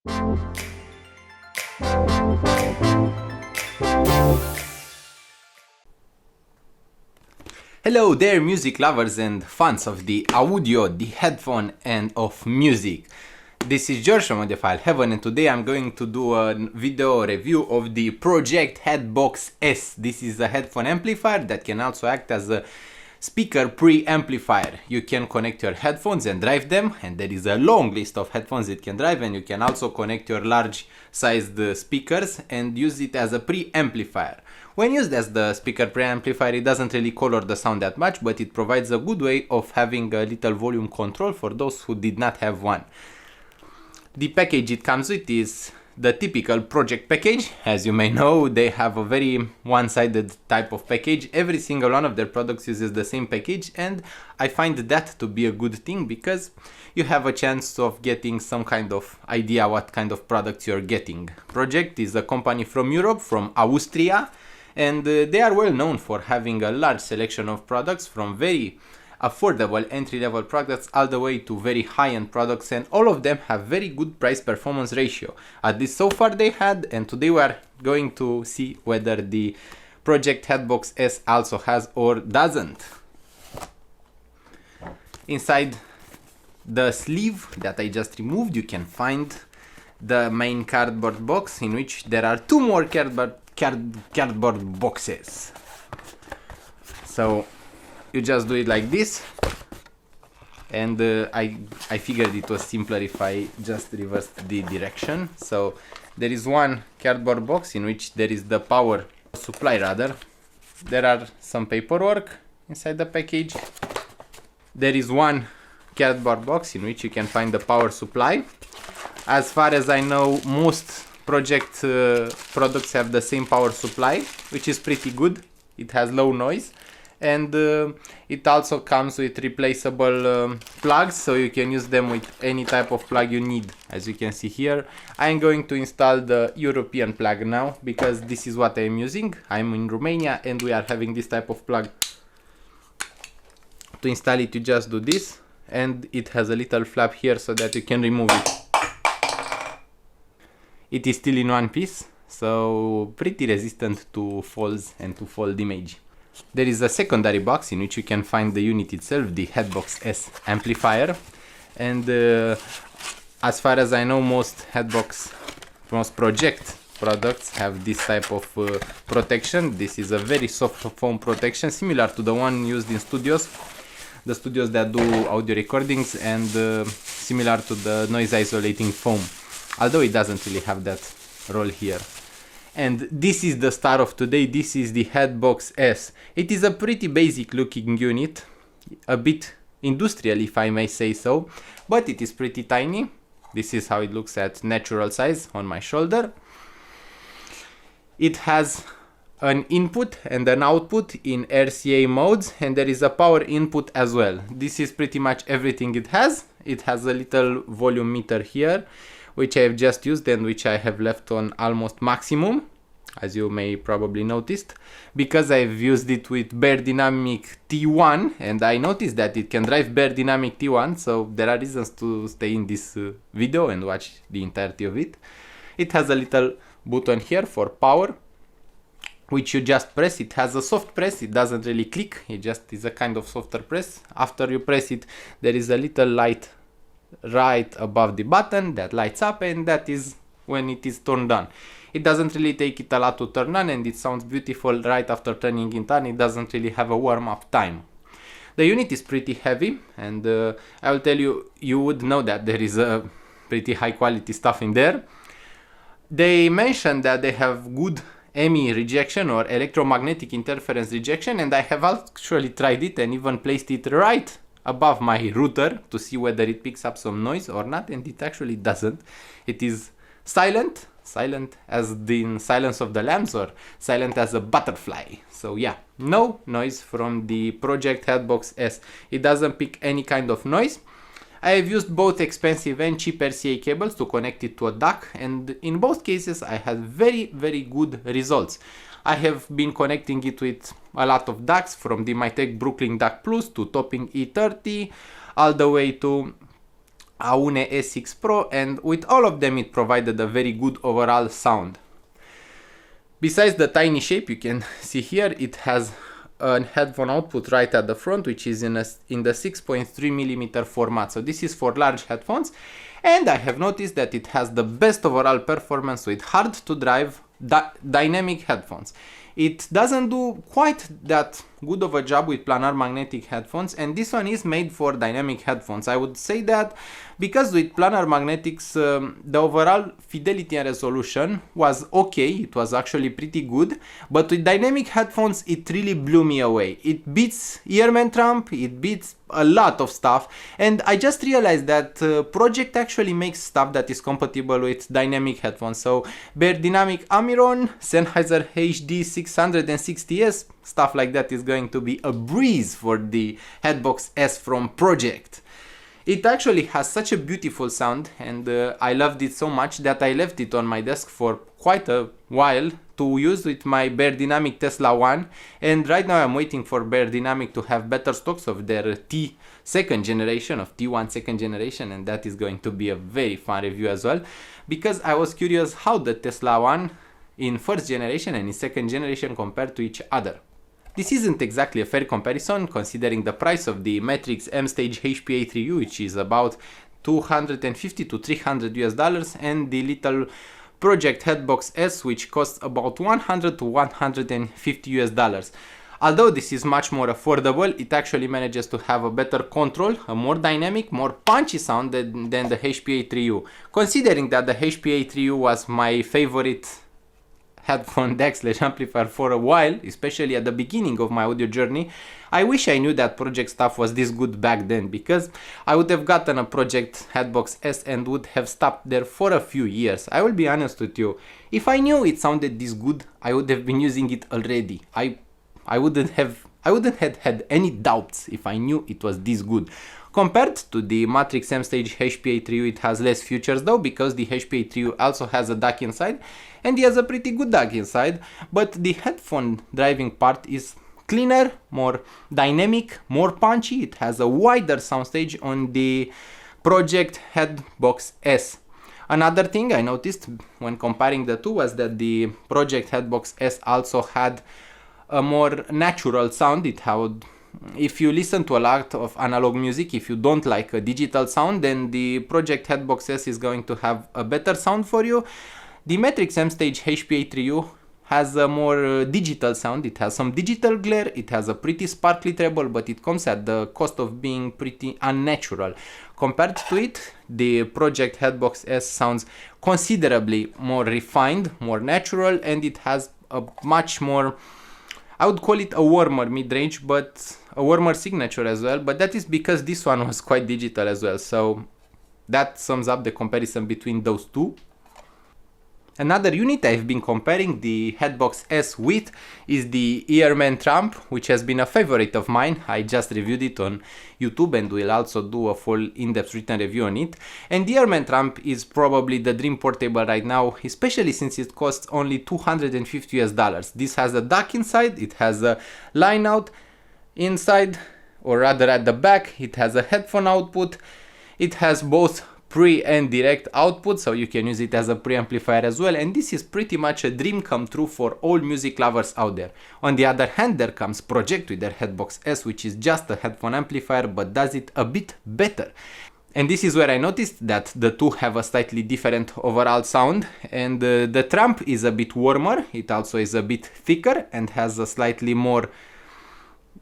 Hello there, music lovers and fans of the audio, the headphone and of music. This is George from Audiophile-Heaven, and today I'm going to do a video review of the Pro-Ject Headbox S. This is a headphone amplifier that can also act as a speaker preamplifier. You can connect your headphones and drive them, and there is a long list of headphones it can drive, and you can also connect your large sized speakers and use it as a preamplifier. When used as the speaker preamplifier, it doesn't really color the sound that much, but it provides a good way of having a little volume control for those who did not have one. The package it comes with is the typical Pro-Ject package. As you may know, they have a very one-sided type of package. Every single one of their products uses the same package, and I find that to be a good thing because you have a chance of getting some kind of idea what kind of products you're getting. Pro-Ject is a company from Europe, from Austria, and they are well known for having a large selection of products, from very affordable entry-level products all the way to very high-end products, and all of them have very good price-performance ratio. At least so far they had, and today we are going to see whether the Pro-Ject Headbox S also has or doesn't. Inside the sleeve that I just removed, you can find the main cardboard box, in which there are two more cardboard boxes. So you just do it like this, and I figured it was simpler if I just reversed the direction. So there is one cardboard box in which there is the power supply rather. There are some paperwork inside the package. There is one cardboard box in which you can find the power supply. As far as I know, most Pro-Ject products have the same power supply, which is pretty good. It has low noise, and it also comes with replaceable plugs, so you can use them with any type of plug you need. As you can see here, I am going to install the European plug now because this is what I am using. I'm in Romania and we are having this type of plug. To install it, you just do this, and it has a little flap here so that you can remove it. It is still in one piece, so pretty resistant to falls and to fall damage. There is a secondary box in which you can find the unit itself, the Headbox S amplifier, and as far as I know, most Pro-Ject products have this type of protection. This is a very soft foam protection, similar to the one used in studios, the studios that do audio recordings, and similar to the noise isolating foam, although it doesn't really have that role here. And this is the star of today. This is the Headbox S. It is a pretty basic looking unit, a bit industrial if I may say so, but it is pretty tiny. This is how it looks at natural size on my shoulder. It has an input and an output in RCA modes, and there is a power input as well. This is pretty much everything it has. It has a little volume meter here, which I have just used and which I have left on almost maximum, as you may probably noticed, because I've used it with Bare Dynamic T1, and I noticed that it can drive Bare Dynamic T1, so there are reasons to stay in this video and watch the entirety of it. It has a little button here for power, which you just press. It has a soft press, it doesn't really click, it just is a kind of softer press. After you press it, there is a little light right above the button that lights up, and that is when it is turned on. It doesn't really take it a lot to turn on, and it sounds beautiful right after turning it on. It doesn't really have a warm-up time. The unit is pretty heavy, and I will tell you, you would know that there is a pretty high quality stuff in there. They mentioned that they have good EMI rejection or electromagnetic interference rejection, and I have actually tried it and even placed it right above my router to see whether it picks up some noise or not, and it actually doesn't. It is silent as the Silence of the Lambs, or silent as a butterfly. So yeah, no noise from the Pro-Ject Headbox S. It doesn't pick any kind of noise. I have used both expensive and cheap RCA cables to connect it to a DAC, and in both cases I had very good results. I have been connecting it with a lot of DACs, from the Mytek Brooklyn DAC Plus to Topping E30, all the way to Aune S6 Pro, and with all of them it provided a very good overall sound. Besides the tiny shape you can see here, it has a headphone output right at the front, which is in the 6.3mm format. So this is for large headphones, and I have noticed that it has the best overall performance with hard to drive dynamic headphones. It doesn't do quite that good of a job with planar magnetic headphones, and this one is made for dynamic headphones. I would say that because with planar magnetics the overall fidelity and resolution was okay, it was actually pretty good, but with dynamic headphones it really blew me away. It beats EarMen TR-Amp, it beats a lot of stuff, and I just realized that Pro-Ject actually makes stuff that is compatible with dynamic headphones. So Beyerdynamic Amiron, Sennheiser HD 660S, stuff like that is going to be a breeze for the Headbox S from Pro-Ject. It actually has such a beautiful sound, and I loved it so much that I left it on my desk for quite a while to use with my Beyerdynamic Tesla 1, and right now I'm waiting for Beyerdynamic to have better stocks of their T1 second generation, and that is going to be a very fun review as well, because I was curious how the Tesla 1 in first generation and in second generation compared to each other. This isn't exactly a fair comparison considering the price of the Matrix M-Stage HPA3U, which is about $250 to $300 and the little Pro-Ject Headbox S, which costs about $100 to $150. Although this is much more affordable, it actually manages to have a better control, a more dynamic, more punchy sound than the HPA3U. Considering that the HPA3U was my favorite headphone deck/amplifier for a while, especially at the beginning of my audio journey, I wish I knew that Pro-Ject stuff was this good back then, because I would have gotten a Pro-Ject Headbox S and would have stopped there for a few years. I will be honest with you, if I knew it sounded this good, I would have been using it already. I wouldn't have had any doubts if I knew it was this good. Compared to the Matrix M-Stage HPA3U, it has less features though, because the HPA3U also has a DAC inside, and he has a pretty good DAC inside, but the headphone driving part is cleaner, more dynamic, more punchy. It has a wider soundstage on the Pro-Ject Headbox S. Another thing I noticed when comparing the two was that the Pro-Ject Headbox S also had a more natural sound. It had, if you listen to a lot of analog music, if you don't like a digital sound, then the Pro-Ject Headbox S is going to have a better sound for you. The Matrix M-Stage HPA3U has a more digital sound. It has some digital glare, it has a pretty sparkly treble, but it comes at the cost of being pretty unnatural. Compared to it, the Pro-Ject Headbox S sounds considerably more refined, more natural, and it has a much more, I would call it a warmer mid-range, but a warmer signature as well, but that is because this one was quite digital as well, so that sums up the comparison between those two. Another unit I've been comparing the Headbox S with is the EarMen TR-Amp, which has been a favorite of mine. I just reviewed it on YouTube and will also do a full in-depth written review on it. And the EarMen TR-Amp is probably the dream portable right now, especially since it costs only $250. This has a DAC inside, it has a line out inside, or rather at the back, it has a headphone output, it has both pre and direct output, so you can use it as a preamplifier as well, and this is pretty much a dream come true for all music lovers out there. On the other hand, there comes Pro-Ject with their Headbox S, which is just a headphone amplifier but does it a bit better. And this is where I noticed that the two have a slightly different overall sound, and the TR-Amp is a bit warmer, it also is a bit thicker and has a slightly more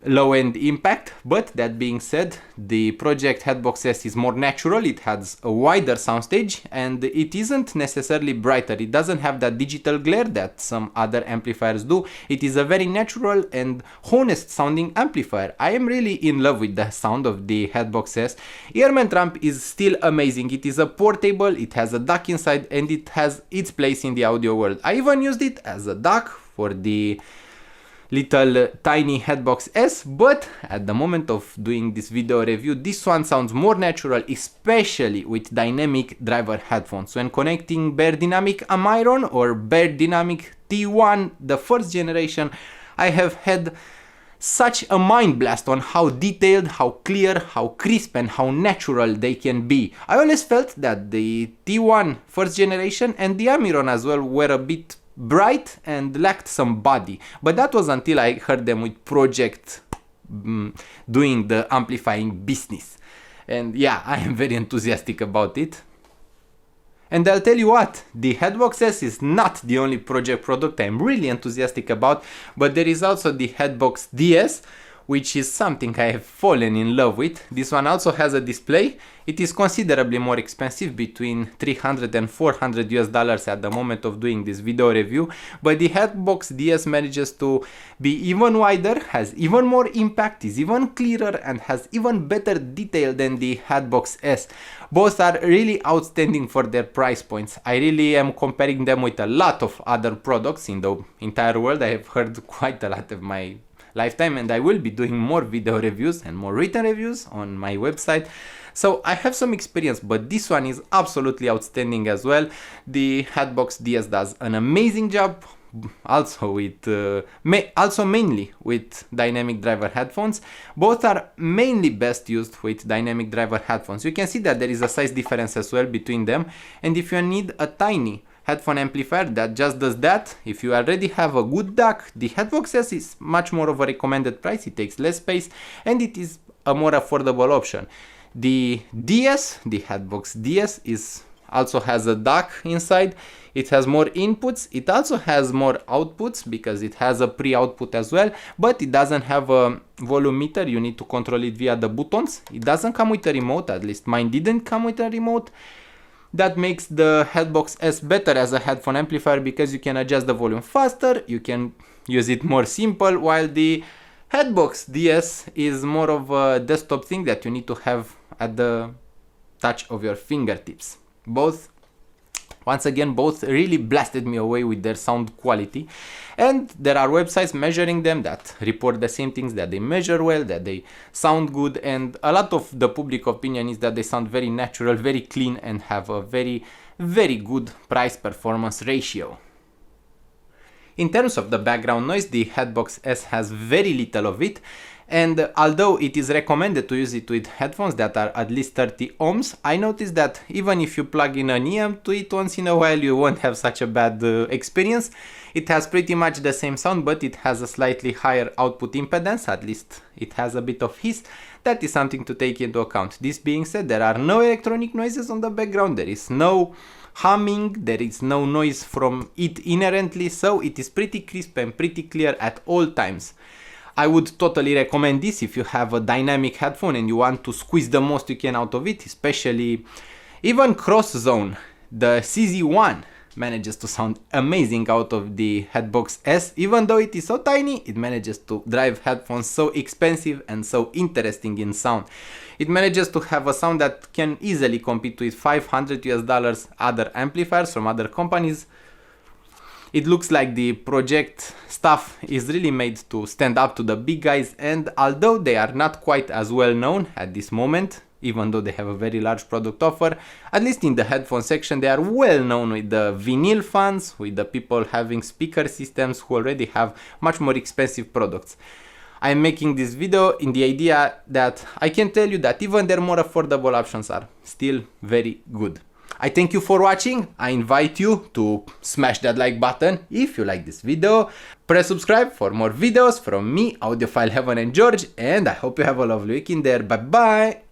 low-end impact, but that being said, the Pro-Ject Headbox S is more natural, it has a wider soundstage, and it isn't necessarily brighter, it doesn't have that digital glare that some other amplifiers do. It is a very natural and honest sounding amplifier. I am really in love with the sound of the Headbox S. EarMen TR-Amp is still amazing, it is a portable, it has a DAC inside, and it has its place in the audio world. I even used it as a DAC for the little tiny Headbox S, but at the moment of doing this video review, this one sounds more natural, especially with dynamic driver headphones. When connecting Beyerdynamic Amiron or Beyerdynamic T1, the first generation, I have had such a mind blast on how detailed, how clear, how crisp and how natural they can be. I always felt that the T1 first generation and the Amiron as well were a bit bright and lacked some body, but that was until I heard them with Pro-Ject doing the amplifying business. And yeah, I am very enthusiastic about it. And I'll tell you what, the Headbox S is not the only Pro-Ject product I'm really enthusiastic about, but there is also the Headbox DS, which is something I have fallen in love with. This one also has a display. It is considerably more expensive, between 300 and 400 US dollars at the moment of doing this video review, but the Headbox DS manages to be even wider, has even more impact, is even clearer and has even better detail than the Headbox S. Both are really outstanding for their price points. I really am comparing them with a lot of other products in the entire world. I have heard quite a lot of my lifetime, and I will be doing more video reviews and more written reviews on my website. So I have some experience, but this one is absolutely outstanding as well. The Headbox DS does an amazing job, also with mainly with dynamic driver headphones. Both are mainly best used with dynamic driver headphones. You can see that there is a size difference as well between them, and if you need a tiny headphone amplifier that just does that, if you already have a good DAC, the Headbox S is much more of a recommended price. It takes less space and it is a more affordable option. The DS, the Headbox DS, also has a DAC inside. It has more inputs. It also has more outputs because it has a pre-output as well, but it doesn't have a volume meter. You need to control it via the buttons. It doesn't come with a remote, at least mine didn't come with a remote. That makes the Headbox S better as a headphone amplifier because you can adjust the volume faster, you can use it more simple, while the Headbox DS is more of a desktop thing that you need to have at the touch of your fingertips. Once again, both really blasted me away with their sound quality, and there are websites measuring them that report the same things, that they measure well, that they sound good, and a lot of the public opinion is that they sound very natural, very clean, and have a very, very good price-performance ratio. In terms of the background noise, the Headbox S has very little of it, and although it is recommended to use it with headphones that are at least 30 ohms, I noticed that even if you plug in an EM to it once in a while, you won't have such a bad experience. It has pretty much the same sound, but it has a slightly higher output impedance, at least it has a bit of hiss. That is something to take into account. This being said, there are no electronic noises on the background, there is no humming, there is no noise from it inherently, so it is pretty crisp and pretty clear at all times. I would totally recommend this if you have a dynamic headphone and you want to squeeze the most you can out of it, especially even cross zone. The CZ1 manages to sound amazing out of the Headbox S. Even though it is so tiny, it manages to drive headphones so expensive and so interesting in sound. It manages to have a sound that can easily compete with 500 US dollars other amplifiers from other companies. It looks like the Pro-Ject stuff is really made to stand up to the big guys, and although they are not quite as well known at this moment, even though they have a very large product offer, at least in the headphone section they are well known with the vinyl fans, with the people having speaker systems who already have much more expensive products. I am making this video in the idea that I can tell you that even their more affordable options are still very good. I thank you for watching. I invite you to smash that like button if you like this video. Press subscribe for more videos from me, Audiophile-Heaven and George, and I hope you have a lovely weekend there. Bye bye!